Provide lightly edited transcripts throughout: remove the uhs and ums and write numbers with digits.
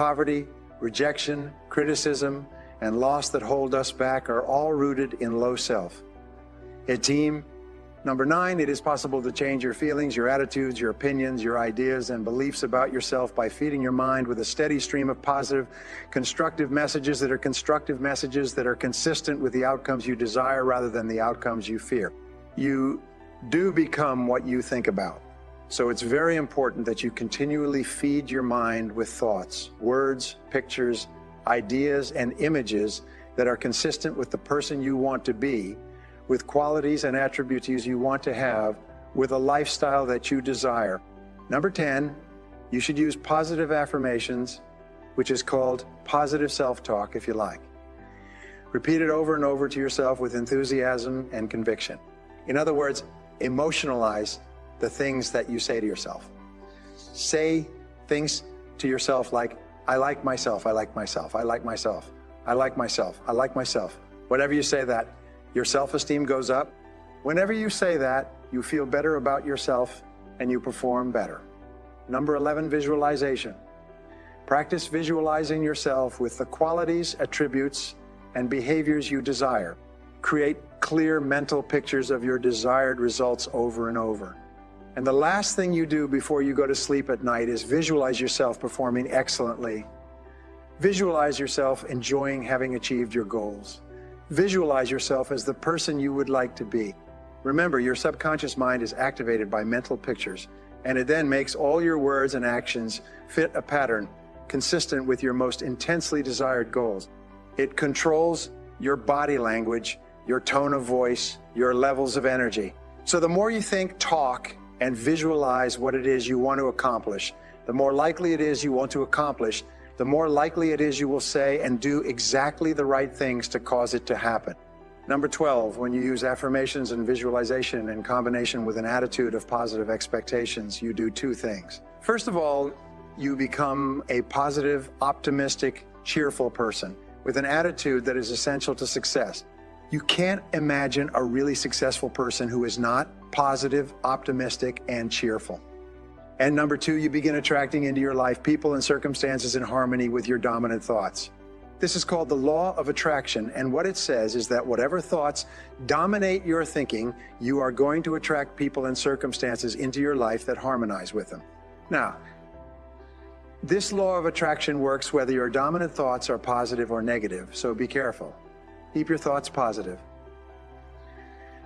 poverty, rejection, criticism, and loss that hold us back are all rooted in low self. Team number 9, it is possible to change your feelings, your attitudes, your opinions, your ideas, and beliefs about yourself by feeding your mind with a steady stream of positive, constructive messages that are consistent with the outcomes you desire rather than the outcomes you fear. You do become what you think about. So it's very important that you continually feed your mind with thoughts, words, pictures, ideas, and images that are consistent with the person you want to be, with qualities and attributes you want to have, with a lifestyle that you desire. Number 10, you should use positive affirmations, which is called positive self-talk, if you like. Repeat it over and over to yourself with enthusiasm and conviction. In other words, emotionalize the things that you say to yourself. Say things to yourself like, I like myself, I like myself, I like myself, I like myself, I like myself. Whatever you say that, your self-esteem goes up. Whenever you say that, you feel better about yourself and you perform better. Number 11, visualization. Practice visualizing yourself with the qualities, attributes, and behaviors you desire. Create clear mental pictures of your desired results over and over. And the last thing you do before you go to sleep at night is visualize yourself performing excellently. Visualize yourself enjoying having achieved your goals. Visualize yourself as the person you would like to be. Remember, your subconscious mind is activated by mental pictures, and it then makes all your words and actions fit a pattern consistent with your most intensely desired goals. It controls your body language, your tone of voice, your levels of energy. So the more you think, talk, and visualize what it is you want to accomplish, the more likely it is you want to accomplish, the more likely it is you will say and do exactly the right things to cause it to happen. Number 12, when you use affirmations and visualization in combination with an attitude of positive expectations, you do 2 things. First of all, you become a positive, optimistic, cheerful person with an attitude that is essential to success. You can't imagine a really successful person who is not positive, optimistic, and cheerful. And number 2, you begin attracting into your life people and circumstances in harmony with your dominant thoughts. This is called the law of attraction, and what it says is that whatever thoughts dominate your thinking, you are going to attract people and circumstances into your life that harmonize with them. Now, this law of attraction works whether your dominant thoughts are positive or negative, so be careful. Keep your thoughts positive.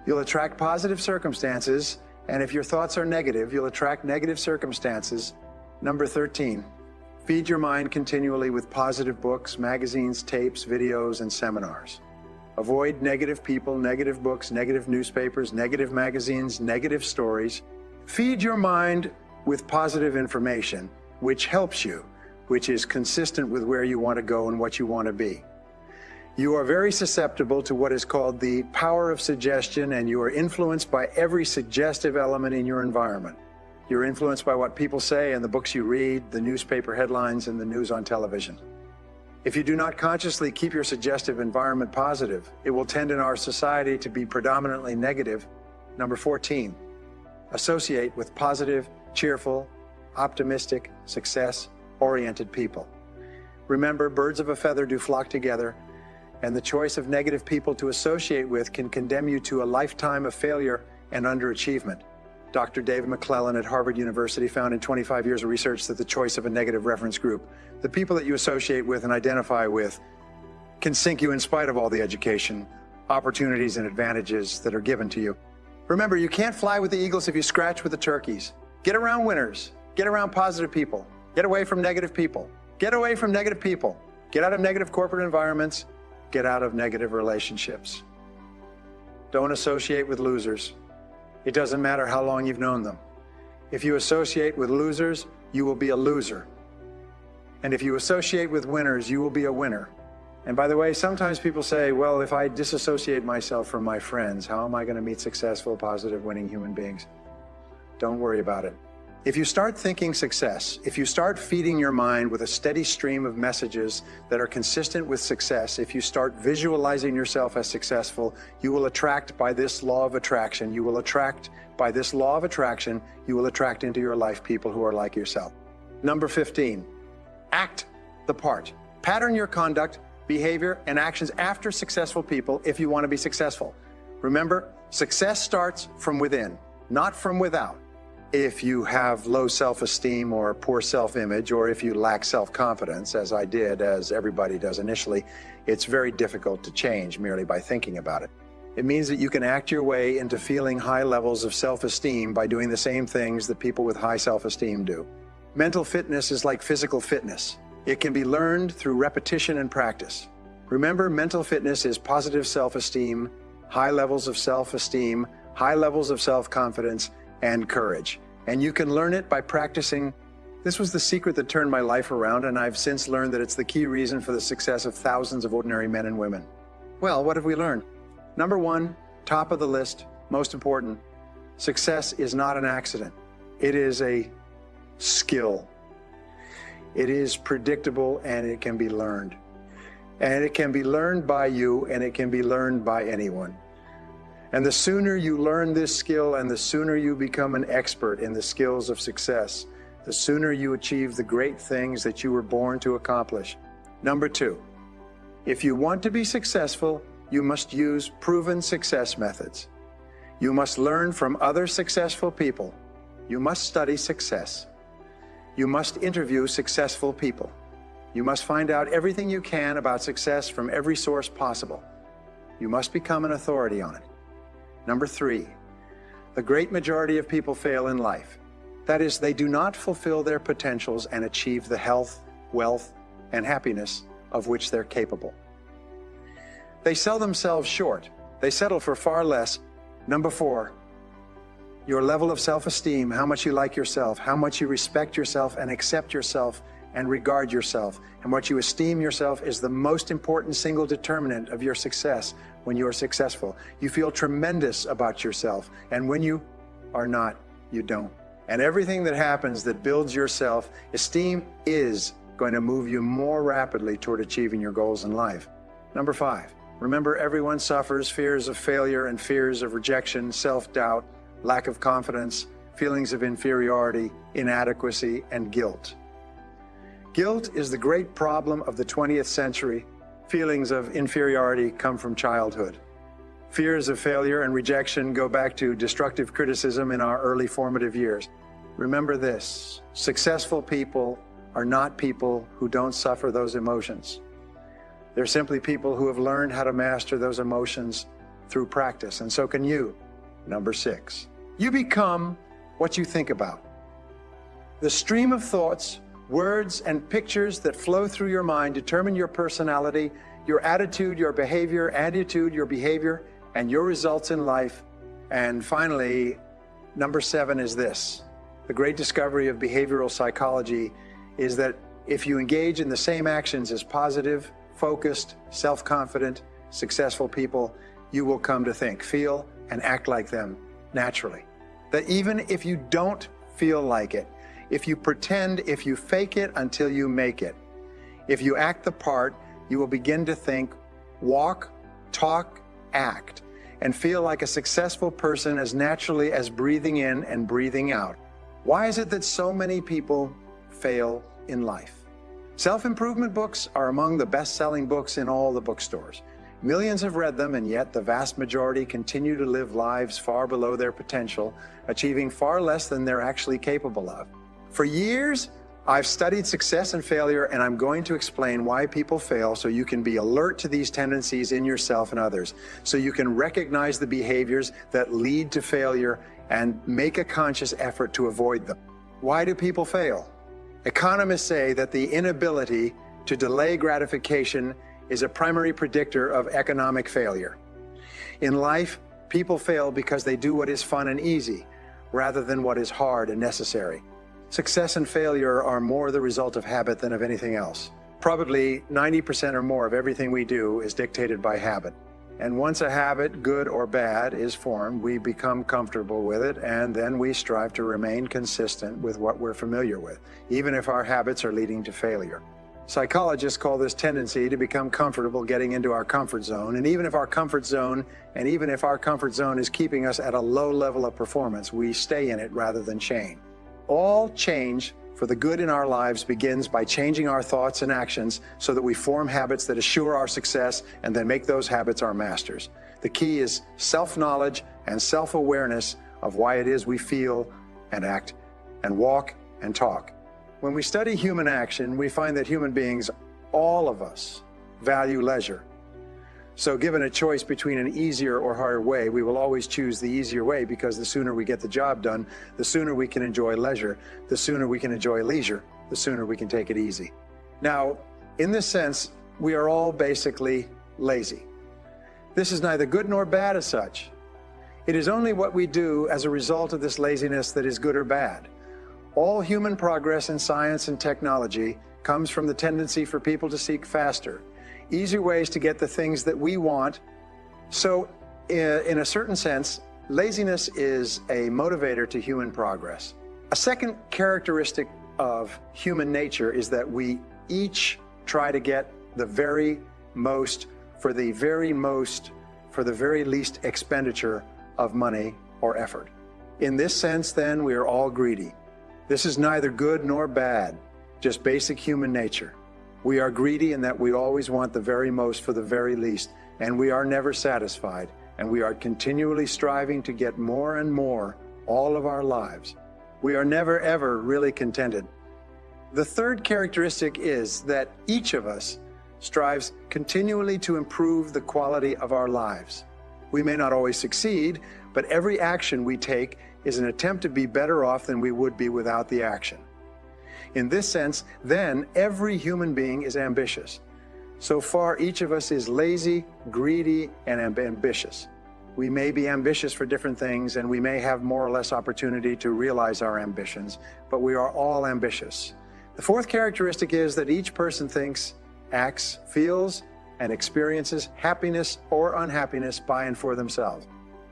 You'll attract positive circumstances, and if your thoughts are negative, you'll attract negative circumstances. Number 13, feed your mind continually with positive books, magazines, tapes, videos, and seminars. Avoid negative people, negative books, negative newspapers, negative magazines, negative stories. Feed your mind with positive information, which helps you, which is consistent with where you want to go and what you want to be. You are very susceptible to what is called the power of suggestion, and you are influenced by every suggestive element in your environment. You're influenced by what people say and the books you read, the newspaper headlines, and the news on television. If you do not consciously keep your suggestive environment positive, it will tend in our society to be predominantly negative. Number 14, associate with positive, cheerful, optimistic, success-oriented people. Remember, birds of a feather do flock together, and the choice of negative people to associate with can condemn you to a lifetime of failure and underachievement. Dr. David McClellan at Harvard University found in 25 years of research that the choice of a negative reference group, the people that you associate with and identify with, can sink you in spite of all the education, opportunities, and advantages that are given to you. Remember, you can't fly with the eagles if you scratch with the turkeys. Get around winners. Get around positive people. Get away from negative people. Get away from negative people. Get out of negative corporate environments. Get out of negative relationships. Don't associate with losers. It doesn't matter how long you've known them. If you associate with losers, you will be a loser. And if you associate with winners, you will be a winner. And by the way, sometimes people say, well, if I disassociate myself from my friends, how am I going to meet successful, positive, winning human beings? Don't worry about it. If you start thinking success, if you start feeding your mind with a steady stream of messages that are consistent with success, if you start visualizing yourself as successful, you will attract by this law of attraction. You will attract by this law of attraction, you will attract into your life people who are like yourself. Number 15, act the part. Pattern your conduct, behavior, and actions after successful people if you want to be successful. Remember, success starts from within, not from without. If you have low self-esteem or poor self-image, or if you lack self-confidence, as I did, as everybody does initially, it's very difficult to change merely by thinking about it. It means that you can act your way into feeling high levels of self-esteem by doing the same things that people with high self-esteem do. Mental fitness is like physical fitness. It can be learned through repetition and practice. Remember, mental fitness is positive self-esteem, high levels of self-esteem, high levels of self-confidence, and courage. And you can learn it by practicing. This was the secret that turned my life around, and I've since learned that it's the key reason for the success of thousands of ordinary men and women. Well, what have we learned? Number one, top of the list, most important, success is not an accident. It is a skill. It is predictable, and it can be learned. And it can be learned by you, and it can be learned by anyone. And the sooner you learn this skill and the sooner you become an expert in the skills of success, the sooner you achieve the great things that you were born to accomplish. Number two, if you want to be successful, you must use proven success methods. You must learn from other successful people. You must study success. You must interview successful people. You must find out everything you can about success from every source possible. You must become an authority on it. Number three, the great majority of people fail in life. That is, they do not fulfill their potentials and achieve the health, wealth, and happiness of which they're capable. They sell themselves short. They settle for far less. Number four, your level of self-esteem, how much you like yourself, how much you respect yourself and accept yourself and regard yourself, and what you esteem yourself is the most important single determinant of your success when you are successful. You feel tremendous about yourself, and when you are not, you don't. And everything that happens that builds your self-esteem is going to move you more rapidly toward achieving your goals in life. Number five, remember, everyone suffers fears of failure and fears of rejection, self-doubt, lack of confidence, feelings of inferiority, inadequacy, and guilt. Guilt is the great problem of the 20th century. Feelings of inferiority come from childhood. Fears of failure and rejection go back to destructive criticism in our early formative years. Remember this, successful people are not people who don't suffer those emotions. They're simply people who have learned how to master those emotions through practice, and so can you. Number six, you become what you think about. The stream of thoughts, words, and pictures that flow through your mind determine your personality, your attitude, your behavior, and your results in life. And finally, number seven is this. The great discovery of behavioral psychology is that if you engage in the same actions as positive, focused, self-confident, successful people, you will come to think, feel, and act like them naturally. That even if you don't feel like it, if you pretend, if you fake it until you make it, if you act the part, you will begin to think, walk, talk, act, and feel like a successful person as naturally as breathing in and breathing out. Why is it that so many people fail in life? Self-improvement books are among the best-selling books in all the bookstores. Millions have read them, and yet the vast majority continue to live lives far below their potential, achieving far less than they're actually capable of. For years, I've studied success and failure, and I'm going to explain why people fail so you can be alert to these tendencies in yourself and others, so you can recognize the behaviors that lead to failure and make a conscious effort to avoid them. Why do people fail? Economists say that the inability to delay gratification is a primary predictor of economic failure. In life, people fail because they do what is fun and easy, rather than what is hard and necessary. Success and failure are more the result of habit than of anything else. Probably 90% or more of everything we do is dictated by habit. And once a habit, good or bad, is formed, we become comfortable with it, and then we strive to remain consistent with what we're familiar with, even if our habits are leading to failure. Psychologists call this tendency to become comfortable getting into our comfort zone, and even if our comfort zone is keeping us at a low level of performance, we stay in it rather than change. All change for the good in our lives begins by changing our thoughts and actions so that we form habits that assure our success and then make those habits our masters. The key is self-knowledge and self-awareness of why it is we feel and act and walk and talk. When we study human action, we find that human beings, all of us, value leisure. So given a choice between an easier or harder way, we will always choose the easier way because the sooner we get the job done, the sooner we can enjoy leisure, the sooner we can enjoy leisure, the sooner we can take it easy. Now, in this sense, we are all basically lazy. This is neither good nor bad as such. It is only what we do as a result of this laziness that is good or bad. All human progress in science and technology comes from the tendency for people to seek faster, easier ways to get the things that we want. So in a certain sense, laziness is a motivator to human progress. A second characteristic of human nature is that we each try to get the very most for the very least expenditure of money or effort. In this sense, then, we are all greedy. This is neither good nor bad, just basic human nature. We are greedy in that we always want the very most for the very least, and we are never satisfied, and we are continually striving to get more and more all of our lives. We are never, ever really contented. The third characteristic is that each of us strives continually to improve the quality of our lives. We may not always succeed, but every action we take is an attempt to be better off than we would be without the action. In this sense, then, every human being is ambitious. So far, each of us is lazy, greedy, and ambitious. We may be ambitious for different things, and we may have more or less opportunity to realize our ambitions, but we are all ambitious. The fourth characteristic is that each person thinks, acts, feels, and experiences happiness or unhappiness by and for themselves.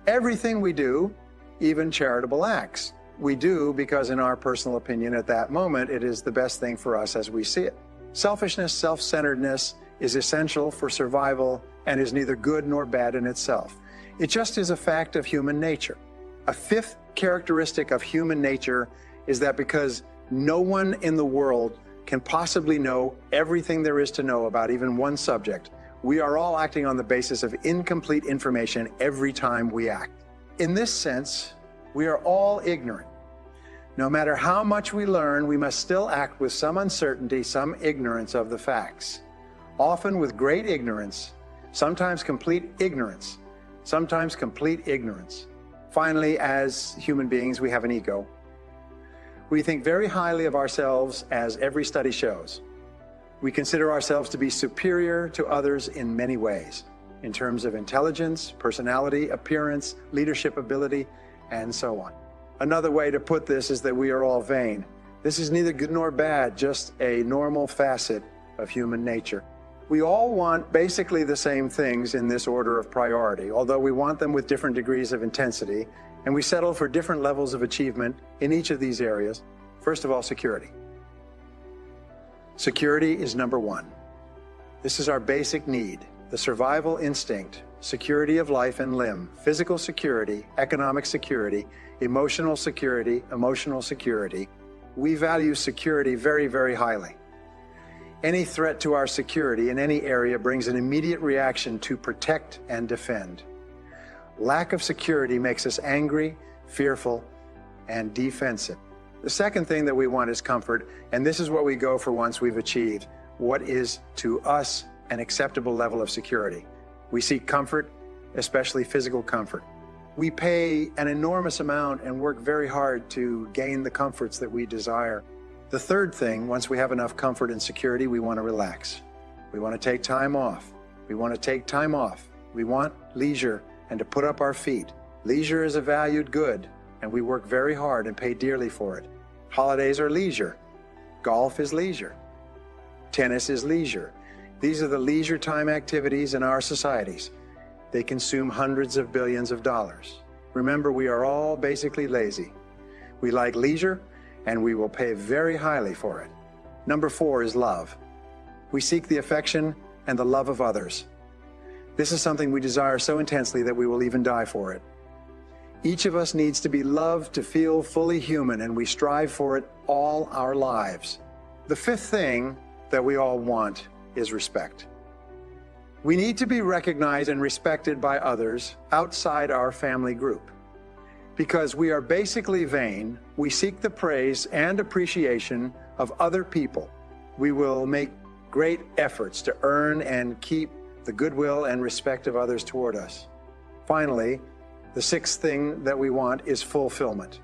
Everything we do, even charitable acts, we do because in our personal opinion at that moment it is the best thing for us as we see it. Selfishness, self-centeredness is essential for survival and is neither good nor bad in itself. It just is a fact of human nature. A fifth characteristic of human nature is that because no one in the world can possibly know everything there is to know about even one subject, we are all acting on the basis of incomplete information every time we act. In this sense, we are all ignorant. No matter how much we learn, we must still act with some uncertainty, some ignorance of the facts. Often with great ignorance, sometimes complete ignorance, sometimes complete ignorance. Finally, as human beings, we have an ego. We think very highly of ourselves, as every study shows. We consider ourselves to be superior to others in many ways, in terms of intelligence, personality, appearance, leadership ability, and so on. Another way to put this is that we are all vain. This is neither good nor bad, just a normal facet of human nature. We all want basically the same things in this order of priority, although we want them with different degrees of intensity, and we settle for different levels of achievement in each of these areas. First of all, security. Security is number one. This is our basic need, the survival instinct, security of life and limb, physical security, economic security, emotional security. We value security very, very highly. Any threat to our security in any area brings an immediate reaction to protect and defend. Lack of security makes us angry, fearful, and defensive. The second thing that we want is comfort, and this is what we go for once we've achieved what is to us an acceptable level of security. We seek comfort, especially physical comfort. We pay an enormous amount and work very hard to gain the comforts that we desire. The third thing, once we have enough comfort and security, we want to relax. We want to take time off. We want leisure and to put up our feet. Leisure is a valued good, and we work very hard and pay dearly for it. Holidays are leisure. Golf is leisure. Tennis is leisure. These are the leisure time activities in our societies. They consume hundreds of billions of dollars. Remember, we are all basically lazy. We like leisure, and we will pay very highly for it. Number 4 is love. We seek the affection and the love of others. This is something we desire so intensely that we will even die for it. Each of us needs to be loved to feel fully human, and we strive for it all our lives. The fifth thing that we all want is respect. We need to be recognized and respected by others outside our family group. Because we are basically vain, we seek the praise and appreciation of other people. We will make great efforts to earn and keep the goodwill and respect of others toward us. Finally, the sixth thing that we want is fulfillment.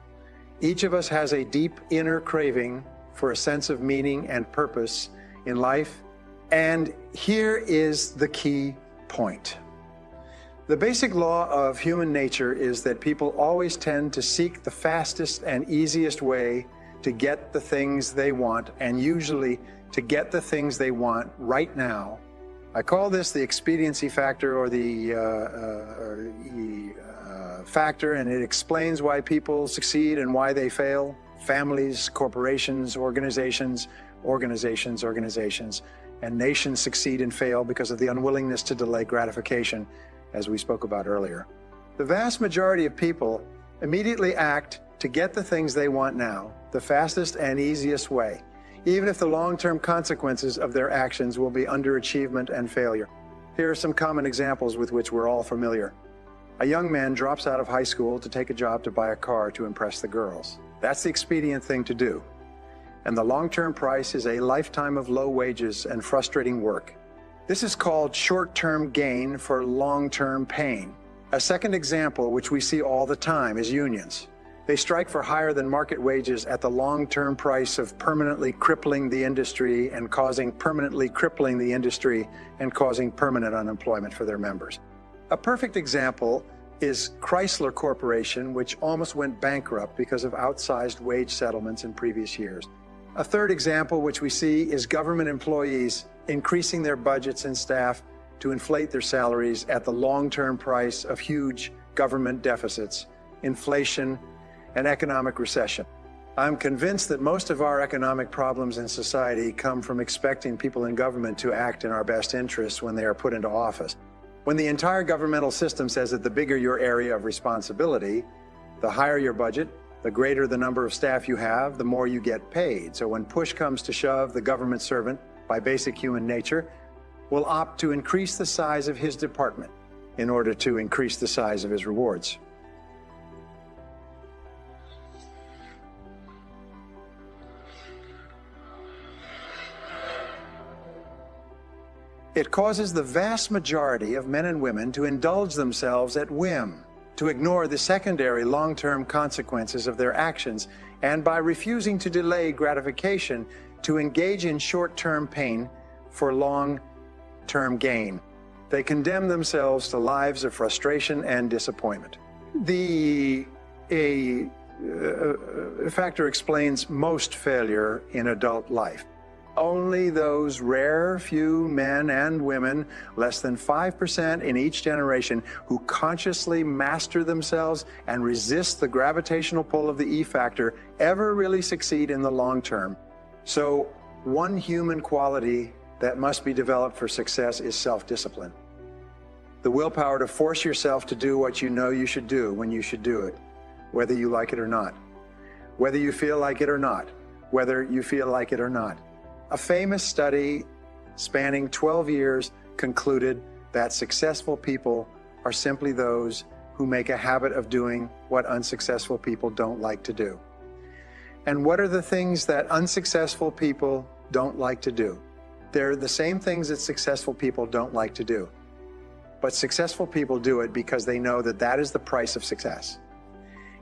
Each of us has a deep inner craving for a sense of meaning and purpose in life, and here is the key point. The basic law of human nature is that people always tend to seek the fastest and easiest way to get the things they want, and usually to get the things they want right now. I call this the expediency factor, or the factor, and it explains why people succeed and why they fail. Families, corporations, organizations, and nations succeed and fail because of the unwillingness to delay gratification, as we spoke about earlier. The vast majority of people immediately act to get the things they want now, the fastest and easiest way, even if the long-term consequences of their actions will be underachievement and failure. Here are some common examples with which we're all familiar. A young man drops out of high school to take a job to buy a car to impress the girls. That's the expedient thing to do. And the long-term price is a lifetime of low wages and frustrating work. This is called short-term gain for long-term pain. A second example, which we see all the time, is unions. They strike for higher than market wages at the long-term price of permanently crippling the industry and causing permanent unemployment for their members. A perfect example is Chrysler Corporation, which almost went bankrupt because of outsized wage settlements in previous years. A third example, which we see, is government employees increasing their budgets and staff to inflate their salaries at the long-term price of huge government deficits, inflation, and economic recession. I'm convinced that most of our economic problems in society come from expecting people in government to act in our best interests when they are put into office. When the entire governmental system says that the bigger your area of responsibility, the higher your budget, the greater the number of staff you have, the more you get paid. So when push comes to shove, the government servant, by basic human nature, will opt to increase the size of his department in order to increase the size of his rewards. It causes the vast majority of men and women to indulge themselves at whim, to ignore the secondary long-term consequences of their actions, and by refusing to delay gratification, to engage in short-term pain for long-term gain. They condemn themselves to lives of frustration and disappointment. A factor explains most failure in adult life. Only those rare few men and women, less than 5% in each generation, who consciously master themselves and resist the gravitational pull of the E factor ever really succeed in the long term. So, one human quality that must be developed for success is self-discipline. The willpower to force yourself to do what you know you should do when you should do it, whether you like it or not, whether you feel like it or not, whether you feel like it or not. A famous study spanning 12 years concluded that successful people are simply those who make a habit of doing what unsuccessful people don't like to do. And what are the things that unsuccessful people don't like to do? They're the same things that successful people don't like to do. But successful people do it because they know that that is the price of success.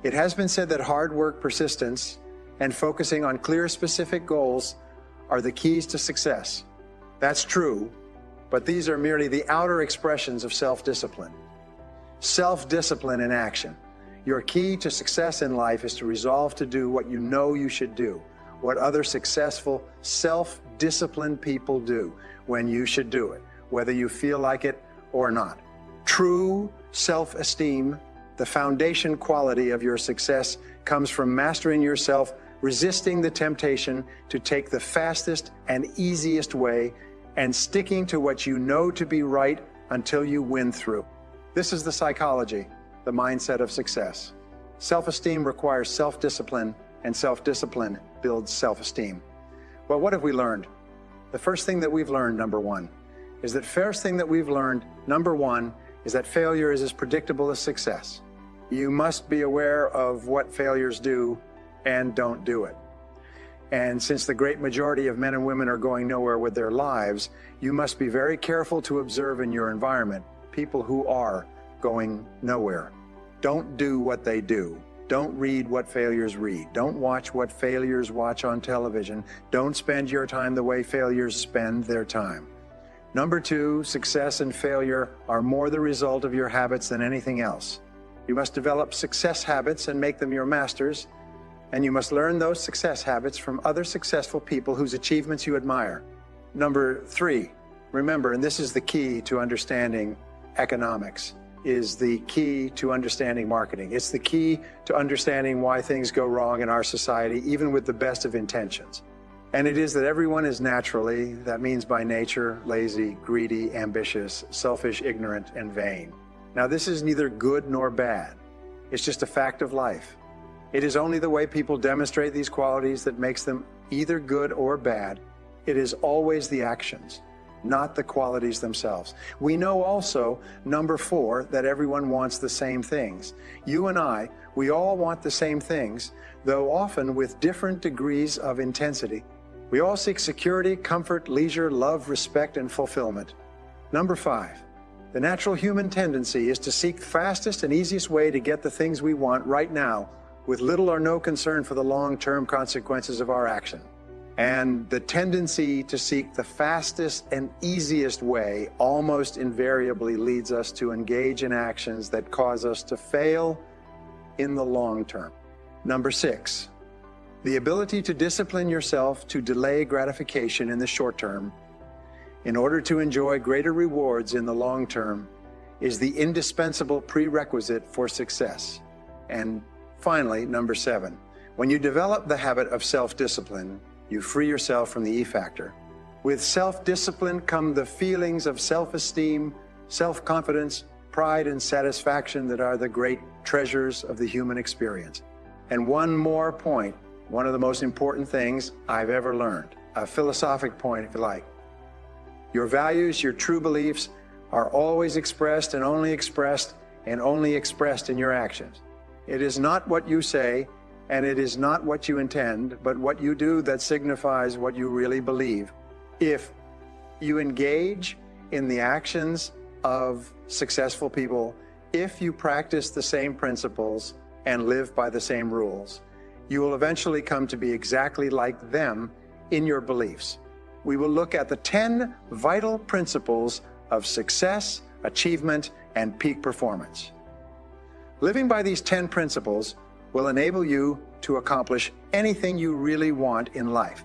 It has been said that hard work, persistence, and focusing on clear, specific goals are the keys to success. That's true, but these are merely the outer expressions of self-discipline. Self-discipline in action. Your key to success in life is to resolve to do what you know you should do, what other successful, self-disciplined people do when you should do it, whether you feel like it or not. True self-esteem, the foundation quality of your success, comes from mastering yourself, resisting the temptation to take the fastest and easiest way, and sticking to what you know to be right until you win through. This is the psychology, the mindset of success. Self-esteem requires self-discipline, and self-discipline builds self-esteem. Well, what have we learned? The first thing that we've learned, number one, is that failure is as predictable as success. You must be aware of what failures do and don't do it. And since the great majority of men and women are going nowhere with their lives, you must be very careful to observe in your environment people who are going nowhere. Don't do what they do. Don't read what failures read. Don't watch what failures watch on television. Don't spend your time the way failures spend their time. Number two, success and failure are more the result of your habits than anything else. You must develop success habits and make them your masters, and you must learn those success habits from other successful people whose achievements you admire. Number three, remember, and this is the key to understanding economics, is the key to understanding marketing. It's the key to understanding why things go wrong in our society, even with the best of intentions. And it is that everyone is naturally, that means by nature, lazy, greedy, ambitious, selfish, ignorant, and vain. Now, this is neither good nor bad. It's just a fact of life. It is only the way people demonstrate these qualities that makes them either good or bad. It is always the actions, not the qualities themselves. We know also, number four, that everyone wants the same things. You and I, we all want the same things, though often with different degrees of intensity. We all seek security, comfort, leisure, love, respect, and fulfillment. Number five, the natural human tendency is to seek the fastest and easiest way to get the things we want right now, with little or no concern for the long-term consequences of our action. And the tendency to seek the fastest and easiest way almost invariably leads us to engage in actions that cause us to fail in the long term. Number six, the ability to discipline yourself to delay gratification in the short term in order to enjoy greater rewards in the long term is the indispensable prerequisite for success. And finally, number seven, when you develop the habit of self-discipline, you free yourself from the E factor. With self-discipline come the feelings of self-esteem, self-confidence, pride, and satisfaction that are the great treasures of the human experience. And one more point, one of the most important things I've ever learned, a philosophic point if you like. Your values, your true beliefs are always expressed and only expressed in your actions. It is not what you say, and it is not what you intend, but what you do that signifies what you really believe. If you engage in the actions of successful people, if you practice the same principles and live by the same rules, you will eventually come to be exactly like them in your beliefs. We will look at the 10 vital principles of success, achievement, and peak performance. Living by these 10 principles will enable you to accomplish anything you really want in life.